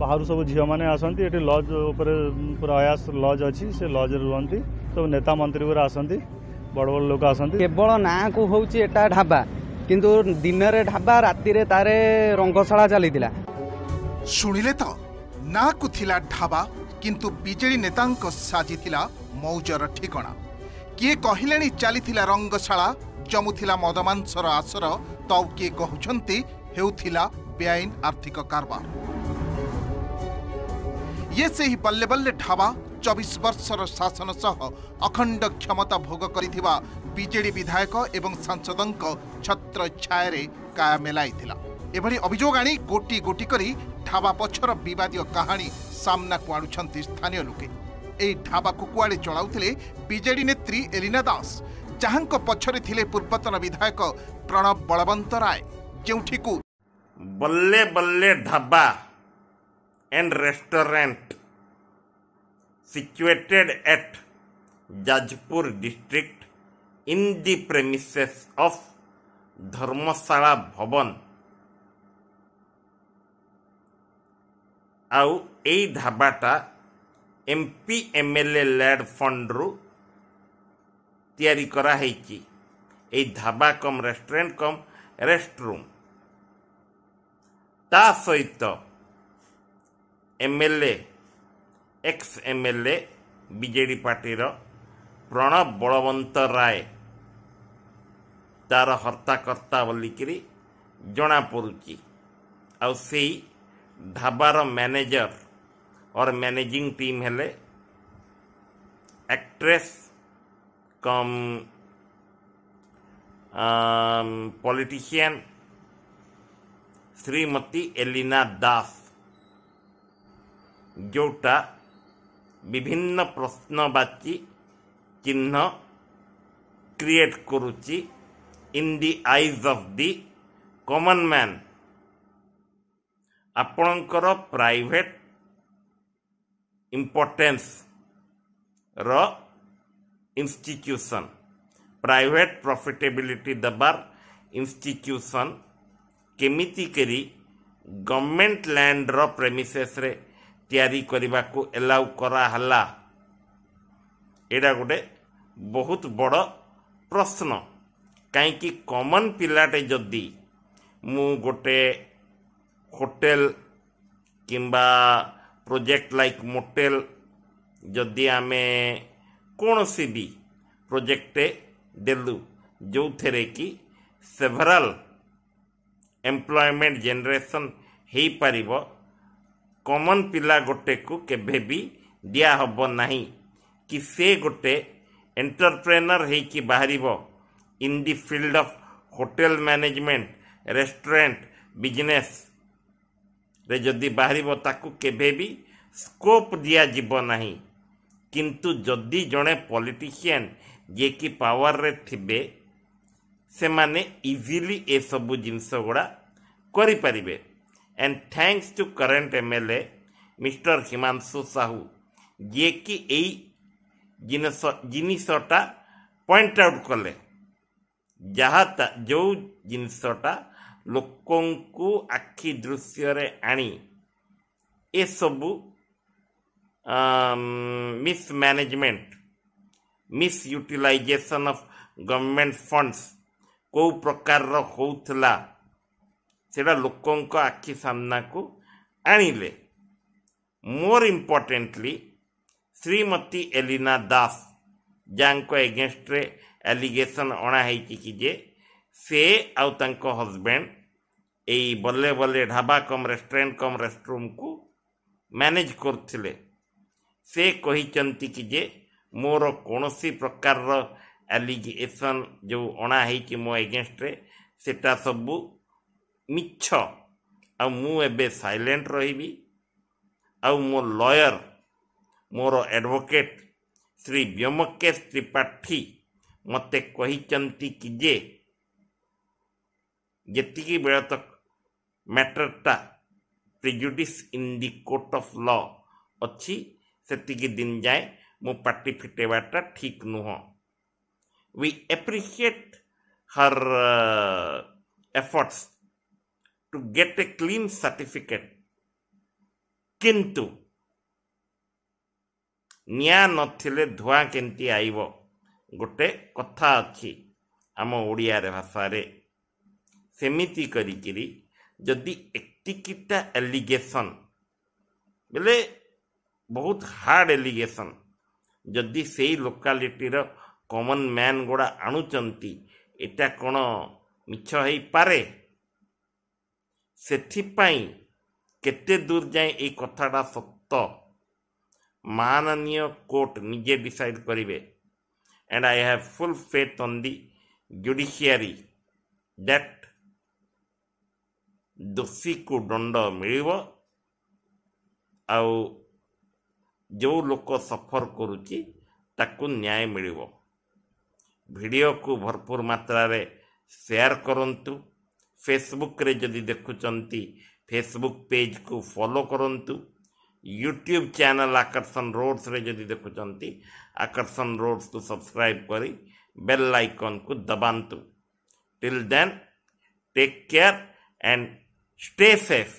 बाहर सब झील मैंने आसती ये लज प्रयास लज अच्छी से लज रुहति सब नेता मंत्री गुरा आसती बड़ बड़ लोक आसती केवल ना को हूँ एटा ढाबा किंतु दिन रे ढाबा राति रे तारे रंगशाला चली शुणिले तो ना को थिला ढाबा किंतु बीजेडी नेतांक साजिथिला मौजर ठिकणा किए कहलेनी चलीथिला रंगशाला जमुथिला मदमांसर आसर तो किए कहउछंती हेउथिला बेआईन आर्थिक कारबार ये से ही बल्ले बल्ले ढाबा 24 वर्षर शासन सह अखंड क्षमता भोग करिथिबा बीजेडी विधायक एवं सांसदंक छत्र छाया काया मेलाइथिला एभली अभियोग आनी गोटी गोटी करी ढाबा पछर विवादीय कहानी सामना को आणुछंती स्थानीय लोके एई ढाबा को कुआडे चलाउथिले बीजेडी नेत्री एलिना दास जहांक पछरे थिले पूर्वतन विधायक प्रणव बलवंत राय जेउठिकु बल्ले बल्ले dhaba and restaurant situated at Jajpur district in the premises of Dharmasala Bhavan आउ ए ढाबाटा एमपी एमएलए लैड फंड रु तैयारी करा हेची ए dhaba cum restaurant cum rest room ता सहित MLA ex MLA BJD party Pranab Balwant Rai तार हर्ताकर्ता बोलिकी जना पड़ुची आउ से ढाबार मैनेजर और मैनेजिंग टीम हेले actress cum politician Shrimati Elina Das जोटा विभिन्न प्रश्नवाची चिन्ह क्रिएट करुची in the eyes of the common man आपणकर प्राइवेट इंपोर्टेंस रो इंस्टीट्यूशन प्राइवेट प्रॉफिटेबिलिटी दबार इंस्टीट्यूशन केमिति करी गवर्नमेंट लैंड रो प्रेमिसेस रे तैयारी करने को एलाउ करा हला एडा गोटे बहुत बड़ प्रश्न कहीं कॉमन पिलाटे जदि मु गोटे होटेल किंबा प्रोजेक्ट लाइक मोटेल जदि आमे कौन सी भी प्रोजेक्टे देलु जो थे कि सेवरल एम्प्लॉयमेंट जनरेशन हो पारिबो कॉमन पिला गोटे को केभे भी दिया हब नहीं कि से गोटे एंटरप्रेनर है कि बाहरिबो in the field of hotel management restaurant business रे जदि बाहरिबो ताकू केभे भी स्कोप दिया जीव नहीं किंतु जदि जड़े पॉलिटिशियन जे कि पावर रे थिबे से माने इजीली ए सबु जिनस गुड़ा करि परिबे and thanks to current MLA mister Himanshu Sahu जे कि एई जिनिसटा पॉइंट आउट कले जहाँ जो जिनसटा लोकंकु आखि दृश्य रे आनी ए सबु mismanagement misutilisation of government funds को प्रकार होउथला सेटा लोकंक आखि सामना को आनिले मोर इम्पोर्टेंटली श्रीमती एलिना दास जांको एगेंस्ट रे एलिगेशन अणा हेची कि जे से आउ तांको हस्बैंड एई बल्ले बल्ले ढाबा कम रेस्टोरेंट कम रेस्टरूम को मैनेज करथिले से कहिचंती कि जे मोर कोनोसी प्रकार एलिगेशन जो अणा हेची मो एगेंस्ट रे सेटा सबु मिछ आ मु एबे साइलेंट रहिबी आ मो लॉयर मोर एडवोकेट श्री व्योमकेश त्रिपाठी मते कहिचंती कि जे जेतिकी बेला तक मैटरटा prejudice in the court of law अच्छी सेतिकी दिन जाए मो पार्टी फिटेबाटा ठीक नुह we appreciate her efforts to get a clean certificate किंतु निया नथिले धुआं केंती आइब गोटे कथा अच्छी आम ओडिया भाषा रे सेमिति करिकिरी जदि एतिकिटा एलिगेशन बेले बहुत हार्ड एलिगेशन जदि से लोकालिटीर कॉमन मैन गुड़ा आणुचंती एटा कौन मिछ हो पारे सेथिपाई केते दूर जाए ये कथाटा सत्य माननीय कोर्ट निजे डिसाइड करिवे and I have full faith on the judiciary that दोषी को दंड मिलिबो आउ जो लोक सफर करुची ताकू न्याय मिलिबो। वीडियो को भरपूर मात्रा रे शेयर करंतु। फेसबुक रे जदि देखुचंती फेसबुक पेज को फॉलो करंतु। यूट्यूब चैनल आकर्षण रोड्स रे जदि देखुचंती आकर्षण रोड्स को सब्सक्राइब करी बेल आइकन को दबांतु। Till then take care and stay safe.